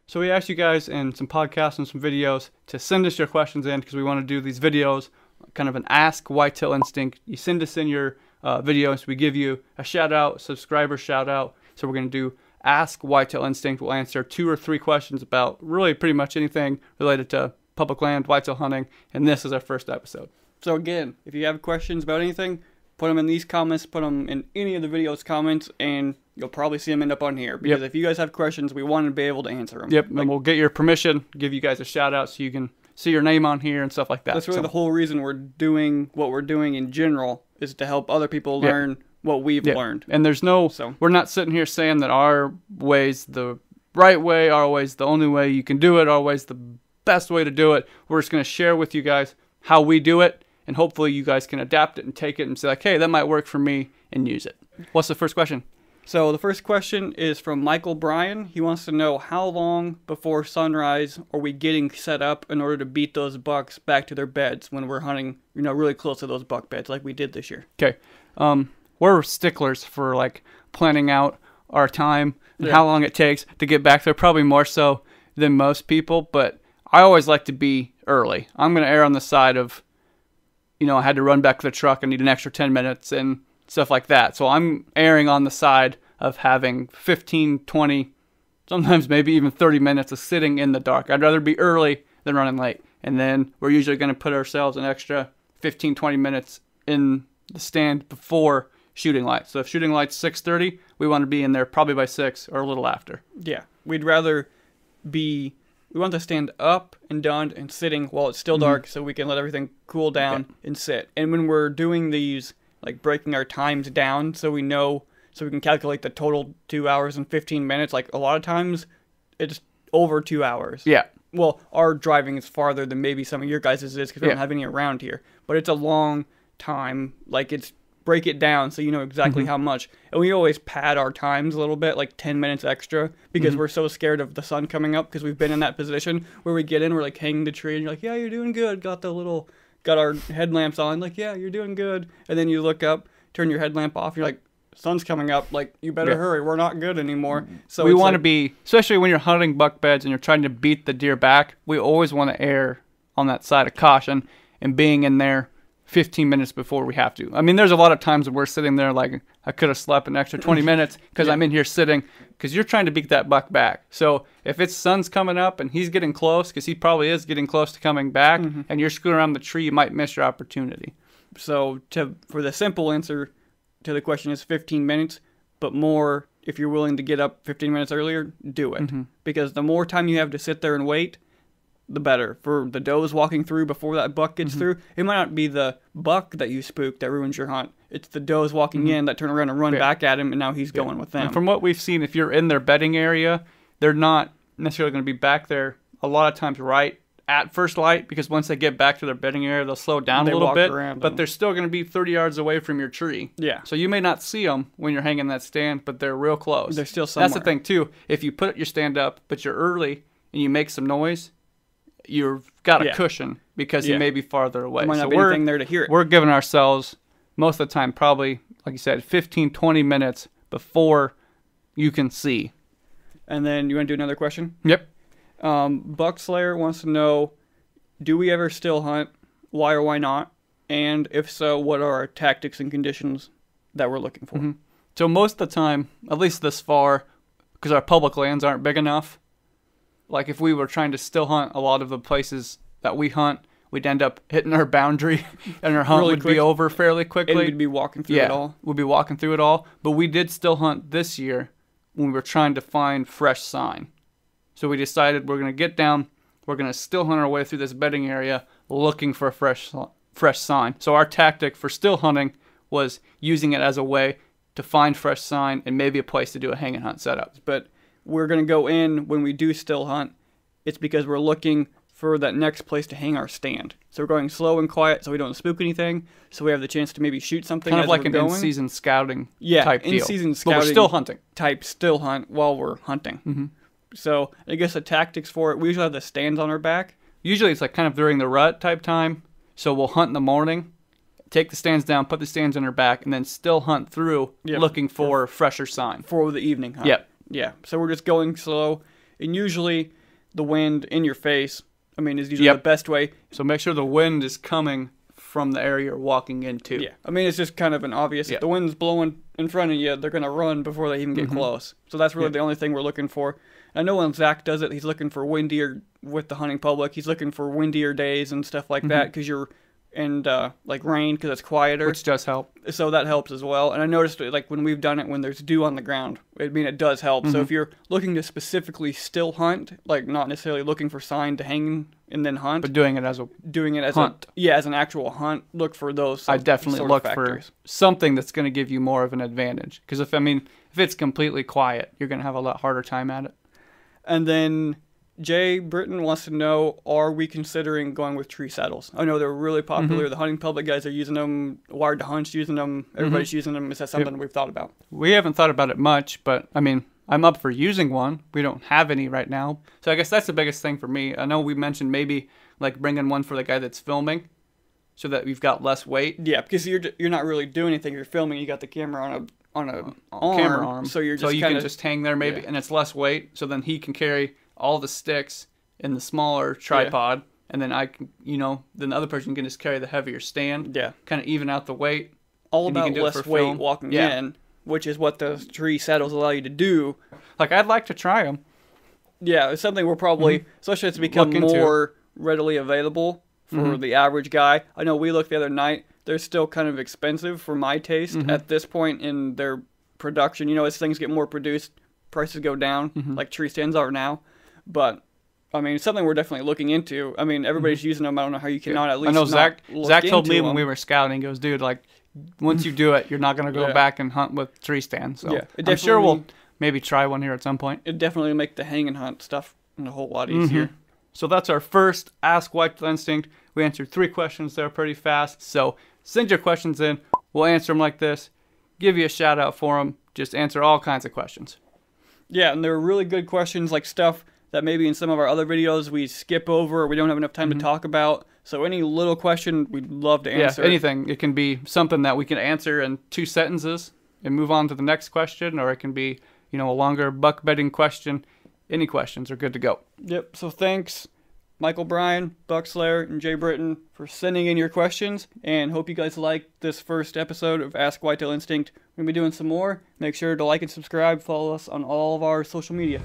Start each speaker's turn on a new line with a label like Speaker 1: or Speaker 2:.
Speaker 1: So we asked you guys in some podcasts and some videos to send us your questions in because we want to do these videos, kind of an Ask Whitetail Instinct. You send us in your videos, we give you a shout out, subscriber shout out. So we're going to do Ask Whitetail Instinct. We'll answer 2 or 3 questions about really pretty much anything related to public land, whitetail hunting, and this is our first episode. So again, if you have questions about anything, put them in these comments, put them in any of the videos comments, and you'll probably see them end up on here. Because if you guys have questions, we want to be able to answer them.
Speaker 2: Yep,
Speaker 1: and we'll get your permission, give you guys a shout out so you can see your name on here and stuff like that.
Speaker 2: That's really the whole reason we're doing what we're doing in general, is to help other people learn what we've learned.
Speaker 1: And there's no, we're not sitting here saying that our way's the right way, our way's the only way you can do it, our way's the best way to do it. We're just going to share with you guys how we do it, and hopefully you guys can adapt it and take it and say like, hey, that might work for me, and use it. What's the first question?
Speaker 2: So the first question is from Michael Bryan. He wants to know, how long before sunrise are we getting set up in order to beat those bucks back to their beds when we're hunting, really close to those buck beds like we did this year?
Speaker 1: Okay. We're sticklers for like planning out our time and how long it takes to get back there, probably more so than most people, but I always like to be early. I'm going to err on the side of, I had to run back to the truck and need an extra 10 minutes and stuff like that. So I'm erring on the side of having 15, 20, sometimes maybe even 30 minutes of sitting in the dark. I'd rather be early than running late. And then we're usually going to put ourselves an extra 15, 20 minutes in the stand before shooting lights. So if shooting light's 6:30, we want to be in there probably by 6 or a little after.
Speaker 2: Yeah, we'd rather we want to stand up and done and sitting while it's still dark so we can let everything cool down and sit. And when we're doing these, like breaking our times down so we can calculate the total 2 hours and 15 minutes, like a lot of times it's over 2 hours.
Speaker 1: Yeah.
Speaker 2: Well, our driving is farther than maybe some of your guys' is because we don't have any around here. But it's a long time. Like, it's break it down so you know exactly how much. And we always pad our times a little bit, like 10 minutes extra, because we're so scared of the sun coming up, because we've been in that position where we get in, we're like hanging the tree, and you're like, yeah, you're doing good. Got our headlamps on, like, yeah, you're doing good. And then you look up, turn your headlamp off, you're like, sun's coming up, like, you better hurry, we're not good anymore. So
Speaker 1: we want to be, especially when you're hunting buck beds and you're trying to beat the deer back, we always want to err on that side of caution and being in there 15 minutes before we have to. I mean, there's a lot of times when we're sitting there like, I could have slept an extra 20 minutes because I'm in here sitting, because you're trying to beat that buck back. So if it's sun's coming up and he's getting close, because he probably is getting close to coming back, and you're screwing around the tree, you might miss your opportunity.
Speaker 2: So for the simple answer to the question is 15 minutes, but more, if you're willing to get up 15 minutes earlier, do it. Because the more time you have to sit there and wait, the better. For the does walking through before that buck gets through, it might not be the buck that you spooked that ruins your hunt. It's the does walking in that turn around and run back at him, and now he's going with them.
Speaker 1: And from what we've seen, if you're in their bedding area, they're not necessarily going to be back there a lot of times right at first light, because once they get back to their bedding area, they'll slow down a little bit, but they're still going to be 30 yards away from your tree. Yeah. So you may not see them when you're hanging that stand, but they're real close.
Speaker 2: They're still somewhere.
Speaker 1: That's the thing, too. If you put your stand up, but you're early, and you make some noise, you've got a cushion, because he may be farther away.
Speaker 2: There might not be anything there to hear it.
Speaker 1: We're giving ourselves, most of the time, probably, like you said, 15, 20 minutes before you can see.
Speaker 2: And then you want to do another question?
Speaker 1: Yep.
Speaker 2: Buck Slayer wants to know, do we ever still hunt? Why or why not? And if so, what are our tactics and conditions that we're looking for?
Speaker 1: So most of the time, at least this far, because our public lands aren't big enough, like if we were trying to still hunt a lot of the places that we hunt, we'd end up hitting our boundary and our hunt would be over fairly quickly.
Speaker 2: And we'd be walking through it all.
Speaker 1: We'd be walking through it all. But we did still hunt this year when we were trying to find fresh sign. So we decided we're going to get down, we're going to still hunt our way through this bedding area looking for a fresh sign. So our tactic for still hunting was using it as a way to find fresh sign and maybe a place to do a hang and hunt setup.
Speaker 2: But we're going to go in when we do still hunt. It's because we're looking for that next place to hang our stand. So we're going slow and quiet so we don't spook anything, so we have the chance to maybe shoot something
Speaker 1: kind of like
Speaker 2: an
Speaker 1: in-season scouting type deal.
Speaker 2: In-season scouting.
Speaker 1: But we're still hunting.
Speaker 2: Type still hunt while we're hunting. So I guess the tactics for it, we usually have the stands on our back.
Speaker 1: Usually it's like kind of during the rut type time. So we'll hunt in the morning, take the stands down, put the stands on our back, and then still hunt through looking for fresher sign.
Speaker 2: For the evening hunt. Yeah. So we're just going slow. And usually the wind in your face, I mean, is usually the best way.
Speaker 1: So make sure the wind is coming from the area you're walking into.
Speaker 2: Yeah. I mean, it's just kind of an obvious. If the wind's blowing in front of you, they're going to run before they even get close. So that's really the only thing we're looking for. I know when Zach does it, he's looking for windier with the hunting public. He's looking for windier days and stuff like that because like rain because it's quieter.
Speaker 1: Which does help.
Speaker 2: So that helps as well. And I noticed like when we've done it when there's dew on the ground, I mean, it does help. So if you're looking to specifically still hunt, like not necessarily looking for sign to hang and then hunt,
Speaker 1: but doing it as a hunt.
Speaker 2: As an actual hunt, look for those.
Speaker 1: I definitely look for something that's going to give you more of an advantage. Because if it's completely quiet, you're going to have a lot harder time at it.
Speaker 2: And then Jay Britton wants to know, are we considering going with tree saddles? I know they're really popular. The hunting public guys are using them. Wired to Hunt's using them. Everybody's using them. Is that something we've thought about?
Speaker 1: We haven't thought about it much, but I mean, I'm up for using one. We don't have any right now. So I guess that's the biggest thing for me. I know we mentioned maybe like bringing one for the guy that's filming so that we've got less weight.
Speaker 2: Yeah, because you're not really doing anything. You're filming. You got the camera on a
Speaker 1: camera arm.
Speaker 2: So you
Speaker 1: can just hang there maybe, and it's less weight. So then he can carry all the sticks in the smaller tripod, and then I can, then the other person can just carry the heavier stand.
Speaker 2: Yeah.
Speaker 1: Kind of even out the weight.
Speaker 2: All about less weight walking in, which is what the tree saddles allow you to do.
Speaker 1: Like, I'd like to try them.
Speaker 2: Yeah, it's something we're probably, especially as it's become more readily available for the average guy. I know we looked the other night. They're still kind of expensive for my taste at this point in their production. As things get more produced, prices go down, like tree stands are now. But I mean, it's something we're definitely looking into. I mean, everybody's using them. I don't know how you cannot at least.
Speaker 1: I know Zach told me when we were scouting, he goes, dude, like, once you do it, you're not going to go back and hunt with tree stands. So I'm sure we'll maybe try one here at some point.
Speaker 2: It'd definitely make the hang and hunt stuff a whole lot easier.
Speaker 1: So that's our first Ask Whitetail Instinct. We answered 3 questions there pretty fast. So send your questions in. We'll answer them like this. Give you a shout out for them. Just answer all kinds of questions. Yeah, and they're really good questions, like stuff that maybe in some of our other videos we skip over or we don't have enough time to talk about. So any little question, we'd love to answer. Yeah, anything. It can be something that we can answer in 2 sentences and move on to the next question, or it can be, a longer buck bedding question. Any questions are good to go. Yep, so thanks, Michael Bryan, Buck Slayer, and Jay Britton for sending in your questions, and hope you guys liked this first episode of Ask Whitetail Instinct. We're going to be doing some more. Make sure to like and subscribe. Follow us on all of our social media.